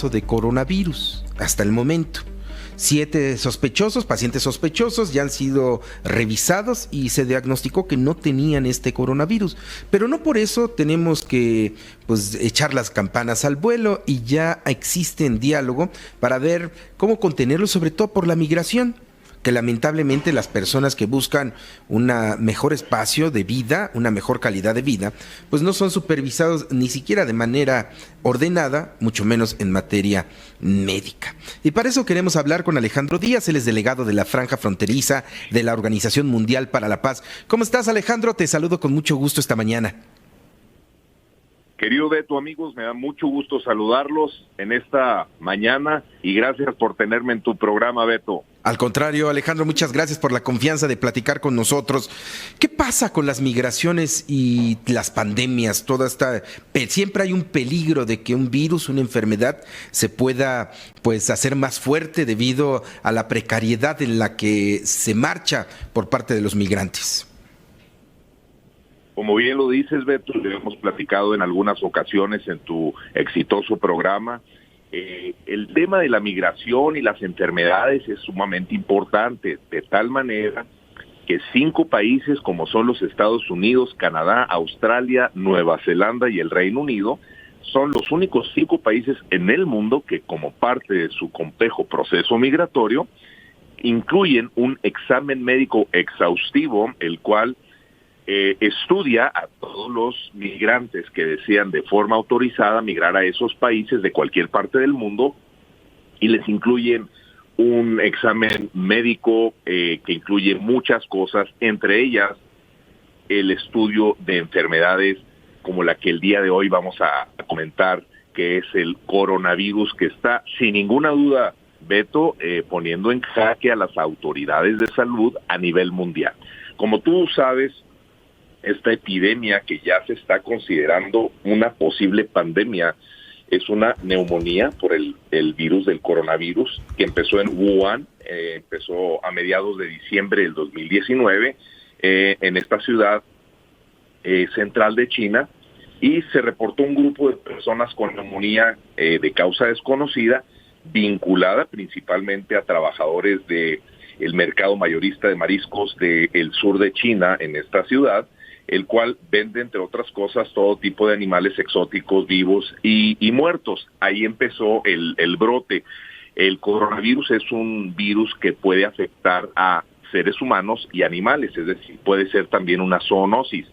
de coronavirus hasta el momento. 7 pacientes sospechosos, ya han sido revisados y se diagnosticó que no tenían este coronavirus. Pero no por eso tenemos que echar las campanas al vuelo, y ya existe en diálogo para ver cómo contenerlo, sobre todo por la migración, que lamentablemente las personas que buscan un mejor espacio de vida, una mejor calidad de vida, pues no son supervisados ni siquiera de manera ordenada, mucho menos en materia médica. Y para eso queremos hablar con Alejandro Díaz, él es delegado de la Franja Fronteriza de la Organización Mundial para la Paz. ¿Cómo estás, Alejandro? Te saludo con mucho gusto esta mañana. Querido Beto, amigos, me da mucho gusto saludarlos en esta mañana y gracias por tenerme en tu programa, Beto. Al contrario, Alejandro, muchas gracias por la confianza de platicar con nosotros. ¿Qué pasa con las migraciones y las pandemias? Siempre hay un peligro de que un virus, una enfermedad, se pueda hacer más fuerte debido a la precariedad en la que se marcha por parte de los migrantes. Como bien lo dices, Beto, lo hemos platicado en algunas ocasiones en tu exitoso programa. El tema de la migración y las enfermedades es sumamente importante, de tal manera que 5 países como son los Estados Unidos, Canadá, Australia, Nueva Zelanda y el Reino Unido son los únicos 5 países en el mundo que, como parte de su complejo proceso migratorio, incluyen un examen médico exhaustivo, el cual estudia a todos los migrantes que desean de forma autorizada migrar a esos países de cualquier parte del mundo, y les incluyen un examen médico que incluye muchas cosas, entre ellas el estudio de enfermedades como la que el día de hoy vamos a comentar, que es el coronavirus, que está sin ninguna duda, Beto, poniendo en jaque a las autoridades de salud a nivel mundial. Como tú sabes, esta epidemia, que ya se está considerando una posible pandemia, es una neumonía por el virus del coronavirus, que empezó en Wuhan, empezó a mediados de diciembre del 2019 en esta ciudad central de China, y se reportó un grupo de personas con neumonía de causa desconocida, vinculada principalmente a trabajadores del mercado mayorista de mariscos del sur de China en esta ciudad, el cual vende, entre otras cosas, todo tipo de animales exóticos, vivos y muertos. Ahí empezó el brote. El coronavirus es un virus que puede afectar a seres humanos y animales, es decir, puede ser también una zoonosis.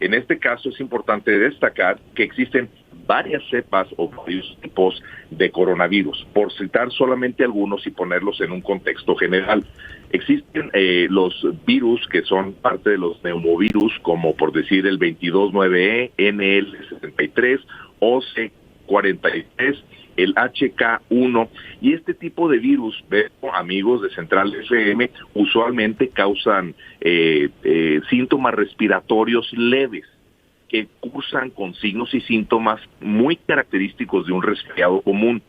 En este caso es importante destacar que existen varias cepas o varios tipos de coronavirus, por citar solamente algunos y ponerlos en un contexto general. Existen los virus que son parte de los neumovirus, como por decir el 229E, NL63, OC43, el HK1, y este tipo de virus, amigos de Central FM, usualmente causan síntomas respiratorios leves, que cursan con signos y síntomas muy característicos de un resfriado común.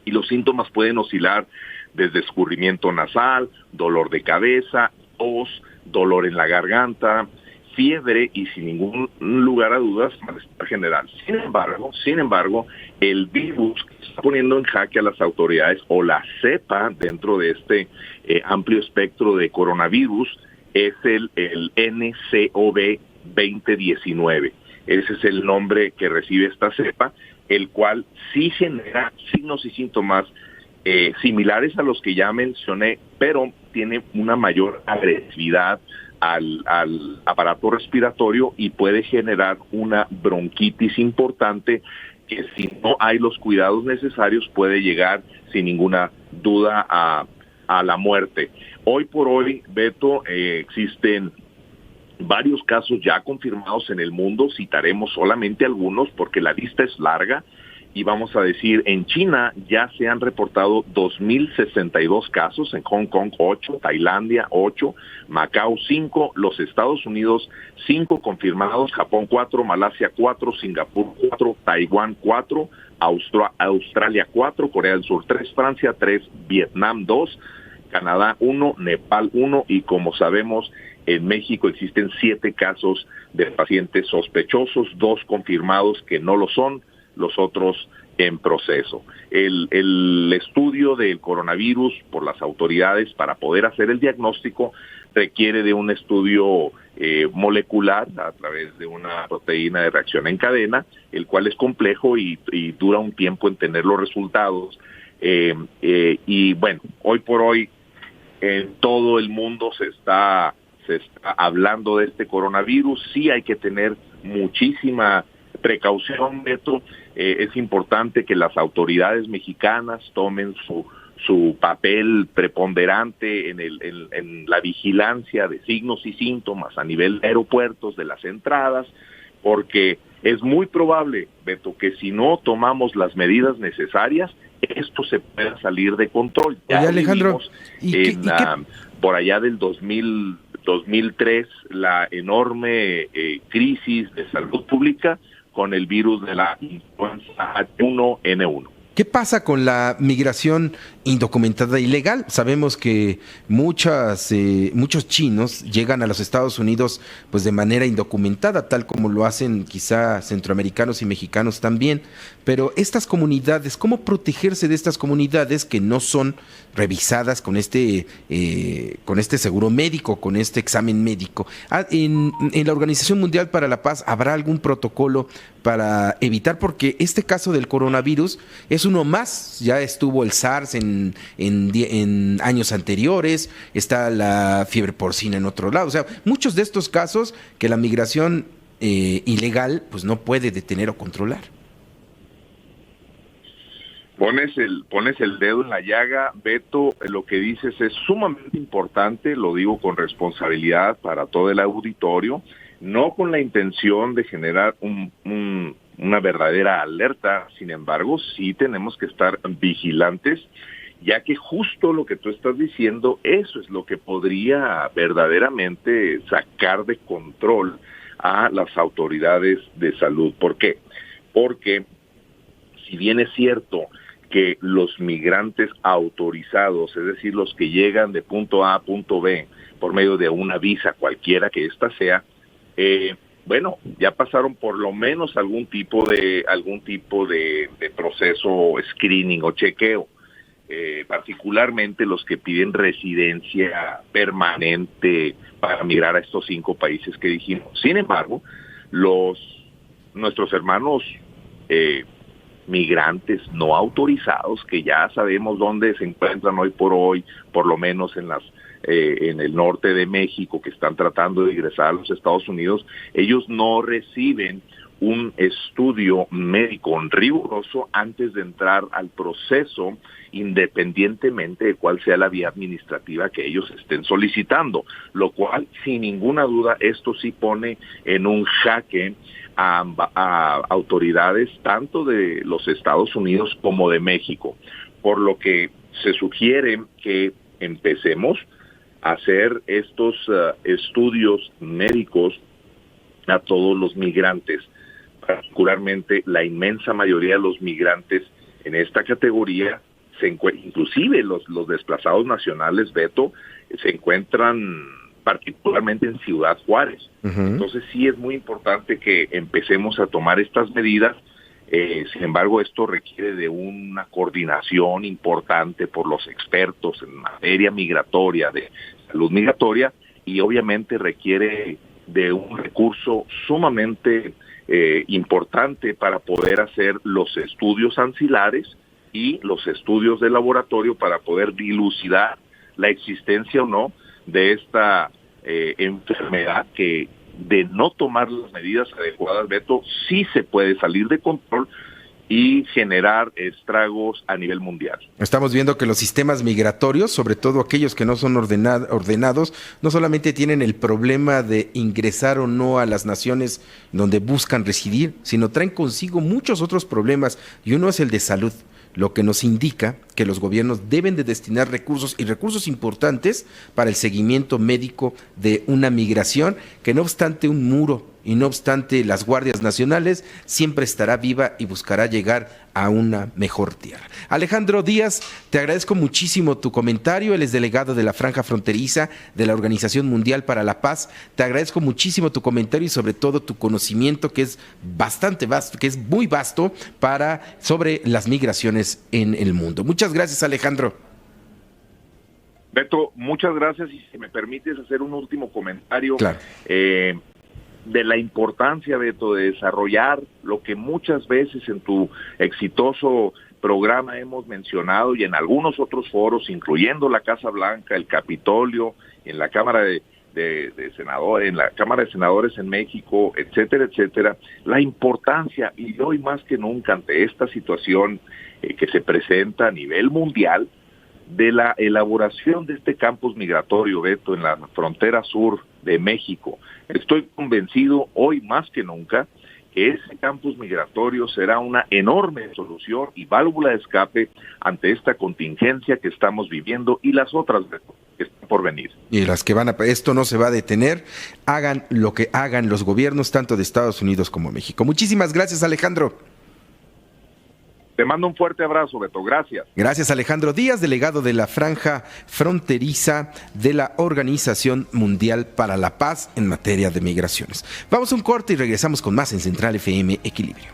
Y los síntomas pueden oscilar desde escurrimiento nasal, dolor de cabeza, tos, dolor en la garganta, fiebre y, sin ningún lugar a dudas, malestar general. Sin embargo, el virus que está poniendo en jaque a las autoridades, o la cepa dentro de este amplio espectro de coronavirus, es el NCOV 2019. Ese es el nombre que recibe esta cepa, el cual sí genera signos y síntomas similares a los que ya mencioné, pero tiene una mayor agresividad al aparato respiratorio y puede generar una bronquitis importante que, si no hay los cuidados necesarios, puede llegar sin ninguna duda a la muerte. Hoy por hoy, Beto, existen varios casos ya confirmados en el mundo. Citaremos solamente algunos porque la lista es larga, y vamos a decir, en China ya se han reportado 2,062 casos, en Hong Kong 8, Tailandia 8, Macao 5, los Estados Unidos 5 confirmados, Japón 4, Malasia 4, Singapur 4, Taiwán 4, Australia 4, Corea del Sur 3, Francia 3, Vietnam 2, Canadá 1, Nepal 1, y como sabemos, en México existen 7 casos de pacientes sospechosos, 2 confirmados que no lo son, los otros en proceso. El estudio del coronavirus por las autoridades para poder hacer el diagnóstico requiere de un estudio molecular a través de una proteína de reacción en cadena, el cual es complejo y dura un tiempo en tener los resultados. Y bueno, hoy por hoy en todo el mundo se está hablando de este coronavirus. Sí hay que tener muchísima precaución, Beto. Es importante que las autoridades mexicanas tomen su papel preponderante en la vigilancia de signos y síntomas a nivel de aeropuertos, de las entradas, porque es muy probable, Beto, que si no tomamos las medidas necesarias, esto se pueda salir de control. Ya Oye, Alejandro, por allá del 2003, la enorme crisis de salud pública con el virus de la influenza H1N1. ¿Qué pasa con la migración indocumentada ilegal? Sabemos que muchos chinos llegan a los Estados Unidos pues de manera indocumentada, tal como lo hacen quizá centroamericanos y mexicanos también. Pero estas comunidades, ¿cómo protegerse de estas comunidades que no son revisadas con este seguro médico, con este examen médico? En la Organización Mundial para la Paz, ¿habrá algún protocolo para evitar? Porque este caso del coronavirus es uno más. Ya estuvo el SARS en años anteriores, está la fiebre porcina en otro lado. O sea, muchos de estos casos que la migración ilegal pues no puede detener o controlar. Pones el dedo en la llaga, Beto. Lo que dices es sumamente importante, lo digo con responsabilidad para todo el auditorio, no con la intención de generar una verdadera alerta. Sin embargo, sí tenemos que estar vigilantes, ya que justo lo que tú estás diciendo, eso es lo que podría verdaderamente sacar de control a las autoridades de salud. ¿Por qué? Porque si bien es cierto que los migrantes autorizados, es decir, los que llegan de punto A a punto B por medio de una visa cualquiera que ésta sea, bueno, ya pasaron por lo menos algún tipo de proceso screening o chequeo, particularmente los que piden residencia permanente para migrar a estos 5 países que dijimos. Sin embargo, nuestros hermanos migrantes no autorizados, que ya sabemos dónde se encuentran hoy por hoy, por lo menos en el norte de México, que están tratando de ingresar a los Estados Unidos, ellos no reciben un estudio médico riguroso antes de entrar al proceso, independientemente de cuál sea la vía administrativa que ellos estén solicitando, lo cual, sin ninguna duda, esto sí pone en un jaque a autoridades tanto de los Estados Unidos como de México, por lo que se sugiere que empecemos a hacer estos estudios médicos a todos los migrantes, particularmente la inmensa mayoría de los migrantes en esta categoría, inclusive los desplazados nacionales, Beto, se encuentran particularmente en Ciudad Juárez. Uh-huh. Entonces sí es muy importante que empecemos a tomar estas medidas. Sin embargo, esto requiere de una coordinación importante por los expertos en materia migratoria, de salud migratoria, y obviamente requiere de un recurso sumamente importante para poder hacer los estudios ancilares y los estudios de laboratorio para poder dilucidar la existencia o no de esta enfermedad que, de no tomar las medidas adecuadas, Beto, sí se puede salir de control y generar estragos a nivel mundial. Estamos viendo que los sistemas migratorios, sobre todo aquellos que no son ordenados, no solamente tienen el problema de ingresar o no a las naciones donde buscan residir, sino traen consigo muchos otros problemas, y uno es el de salud, lo que nos indica que los gobiernos deben de destinar recursos y recursos importantes para el seguimiento médico de una migración que, no obstante un muro y no obstante las guardias nacionales, siempre estará viva y buscará llegar a una mejor tierra. Alejandro Díaz, te agradezco muchísimo tu comentario. Él es delegado de la Franja Fronteriza de la Organización Mundial para la Paz. Te agradezco muchísimo tu comentario y sobre todo tu conocimiento, que es bastante vasto, que es muy vasto sobre las migraciones en el mundo. Muchas gracias, Alejandro. Beto, muchas gracias, y si me permites hacer un último comentario. Claro. De la importancia, Beto, de desarrollar lo que muchas veces en tu exitoso programa hemos mencionado y en algunos otros foros, incluyendo la Casa Blanca, el Capitolio, en la Cámara de Senadores, en la Cámara de Senadores en México, etcétera, etcétera, la importancia, y hoy más que nunca ante esta situación que se presenta a nivel mundial, de la elaboración de este campus migratorio, Beto, en la frontera sur de México. Estoy convencido hoy más que nunca que ese campus migratorio será una enorme solución y válvula de escape ante esta contingencia que estamos viviendo y las otras, Beto, que están por venir. Y las que esto no se va a detener, hagan lo que hagan los gobiernos tanto de Estados Unidos como México. Muchísimas gracias, Alejandro. Te mando un fuerte abrazo, Beto. Gracias. Gracias, Alejandro Díaz, delegado de la Franja Fronteriza de la Organización Mundial para la Paz en materia de migraciones. Vamos a un corte y regresamos con más en Central FM Equilibrio.